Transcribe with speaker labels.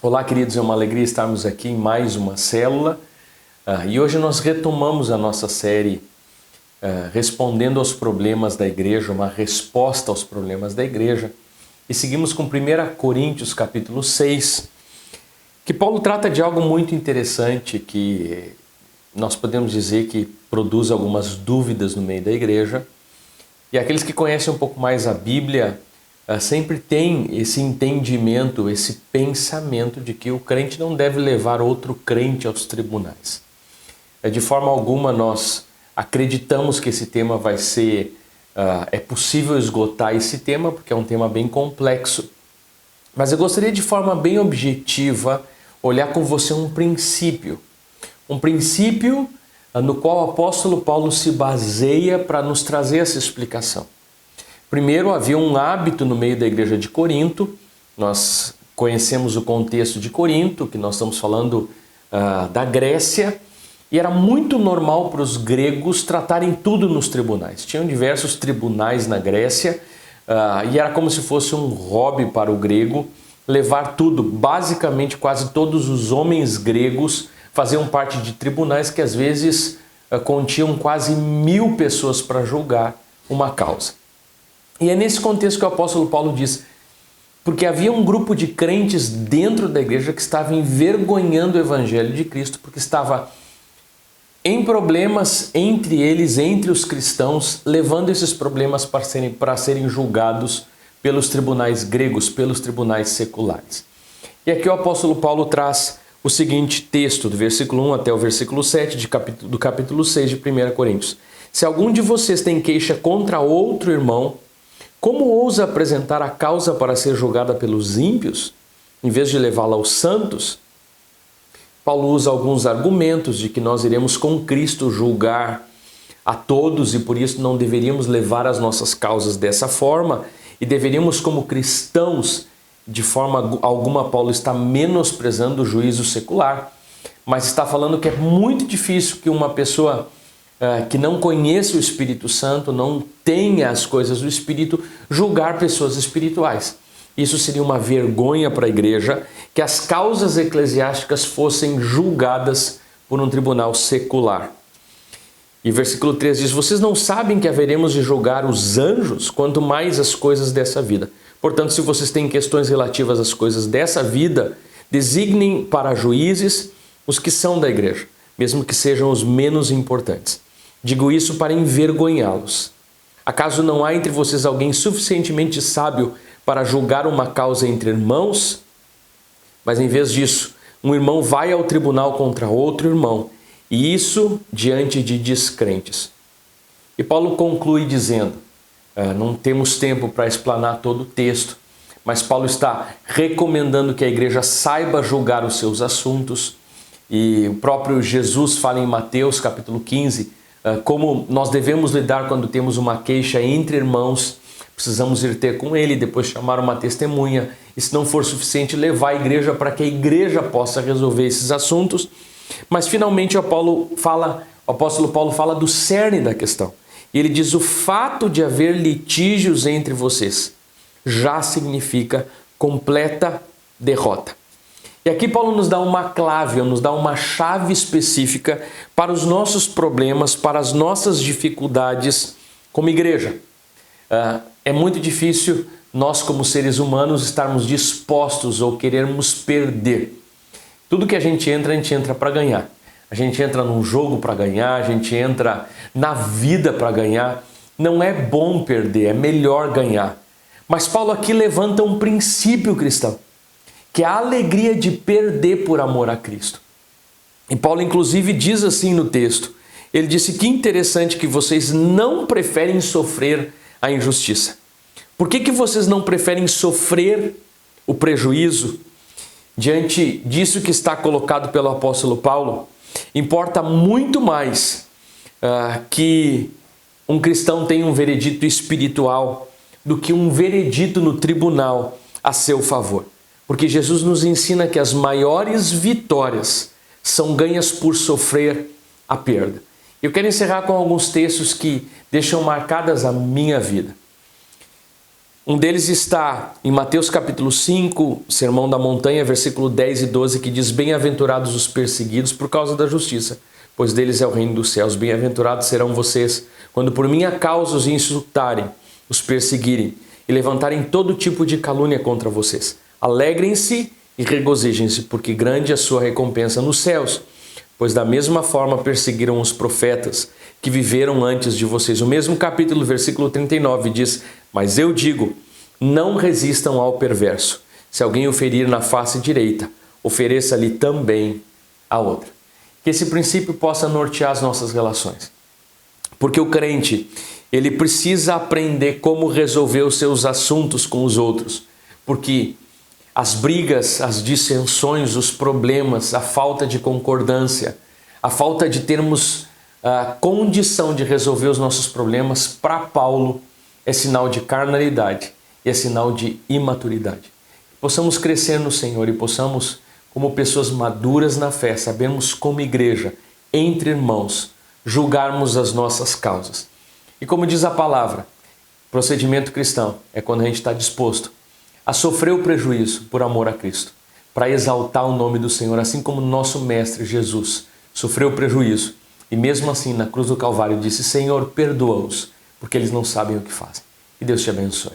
Speaker 1: Olá, queridos, é uma alegria estarmos aqui em mais uma célula e hoje nós retomamos a nossa série respondendo aos problemas da igreja, uma resposta aos problemas da igreja, e seguimos com 1 Coríntios capítulo 6, que Paulo trata de algo muito interessante que nós podemos dizer que produz algumas dúvidas no meio da igreja, e aqueles que conhecem um pouco mais a Bíblia sempre tem esse entendimento, esse pensamento de que o crente não deve levar outro crente aos tribunais. De forma alguma nós acreditamos que esse tema vai ser, é possível esgotar esse tema, porque é um tema bem complexo. Mas eu gostaria de forma bem objetiva olhar com você um princípio no qual o apóstolo Paulo se baseia para nos trazer essa explicação. Primeiro, havia um hábito no meio da igreja de Corinto. Nós conhecemos o contexto de Corinto, que nós estamos falando da Grécia, e era muito normal para os gregos tratarem tudo nos tribunais. Tinham diversos tribunais na Grécia e era como se fosse um hobby para o grego levar tudo. Basicamente, quase todos os homens gregos faziam parte de tribunais que às vezes continham quase 1000 pessoas para julgar uma causa. E é nesse contexto que o apóstolo Paulo diz, porque havia um grupo de crentes dentro da igreja que estava envergonhando o evangelho de Cristo, porque estava em problemas entre eles, entre os cristãos, levando esses problemas para serem julgados pelos tribunais gregos, pelos tribunais seculares. E aqui o apóstolo Paulo traz o seguinte texto, do versículo 1 até o versículo 7 do capítulo 6 de 1 Coríntios. Se algum de vocês tem queixa contra outro irmão, como ousa apresentar a causa para ser julgada pelos ímpios, em vez de levá-la aos santos? Paulo usa alguns argumentos de que nós iremos com Cristo julgar a todos e por isso não deveríamos levar as nossas causas dessa forma e deveríamos, como cristãos, de forma alguma Paulo está menosprezando o juízo secular, mas está falando que é muito difícil que uma pessoa que não conheça o Espírito Santo, não tenha as coisas do Espírito, julgar pessoas espirituais. Isso seria uma vergonha para a igreja, que as causas eclesiásticas fossem julgadas por um tribunal secular. E versículo 3 diz, vocês não sabem que haveremos de julgar os anjos, quanto mais as coisas dessa vida. Portanto, se vocês têm questões relativas às coisas dessa vida, designem para juízes os que são da igreja, mesmo que sejam os menos importantes. Digo isso para envergonhá-los. Acaso não há entre vocês alguém suficientemente sábio para julgar uma causa entre irmãos? Mas em vez disso, um irmão vai ao tribunal contra outro irmão, e isso diante de descrentes. E Paulo conclui dizendo, não temos tempo para explanar todo o texto, mas Paulo está recomendando que a igreja saiba julgar os seus assuntos, e o próprio Jesus fala em Mateus capítulo 15, como nós devemos lidar quando temos uma queixa entre irmãos. Precisamos ir ter com ele, depois chamar uma testemunha, e se não for suficiente, levar a igreja para que a igreja possa resolver esses assuntos. Mas finalmente o apóstolo Paulo fala do cerne da questão. E ele diz, o fato de haver litígios entre vocês já significa completa derrota. E aqui Paulo nos dá uma clave, nos dá uma chave específica para os nossos problemas, para as nossas dificuldades como igreja. É muito difícil nós, como seres humanos, estarmos dispostos ou querermos perder. Tudo que a gente entra para ganhar. A gente entra num jogo para ganhar, a gente entra na vida para ganhar. Não é bom perder, é melhor ganhar. Mas Paulo aqui levanta um princípio cristão, que é a alegria de perder por amor a Cristo. E Paulo inclusive diz assim no texto, ele disse que interessante que vocês não preferem sofrer a injustiça. Por que vocês não preferem sofrer o prejuízo? Diante disso que está colocado pelo apóstolo Paulo, importa muito mais que um cristão tenha um veredito espiritual do que um veredito no tribunal a seu favor. Porque Jesus nos ensina que as maiores vitórias são ganhas por sofrer a perda. Eu quero encerrar com alguns textos que deixam marcadas a minha vida. Um deles está em Mateus capítulo 5, Sermão da Montanha, versículo 10 e 12, que diz: bem-aventurados os perseguidos por causa da justiça, pois deles é o reino dos céus. Bem-aventurados serão vocês, quando por minha causa os insultarem, os perseguirem e levantarem todo tipo de calúnia contra vocês. Alegrem-se e regozijem-se, porque grande é a sua recompensa nos céus, pois da mesma forma perseguiram os profetas que viveram antes de vocês. O mesmo capítulo, versículo 39 diz: mas eu digo, não resistam ao perverso. Se alguém o ferir na face direita, ofereça-lhe também a outra. Que esse princípio possa nortear as nossas relações. Porque o crente, ele precisa aprender como resolver os seus assuntos com os outros. Porque as brigas, as dissensões, os problemas, a falta de concordância, a falta de termos a condição de resolver os nossos problemas, para Paulo, é sinal de carnalidade e é sinal de imaturidade. Possamos crescer no Senhor e possamos, como pessoas maduras na fé, sabemos como igreja, entre irmãos, julgarmos as nossas causas. E como diz a palavra, procedimento cristão é quando a gente está disposto a sofrer o prejuízo por amor a Cristo, para exaltar o nome do Senhor, assim como nosso Mestre Jesus sofreu o prejuízo e mesmo assim na cruz do Calvário disse: Senhor, perdoa-os, porque eles não sabem o que fazem. Que Deus te abençoe.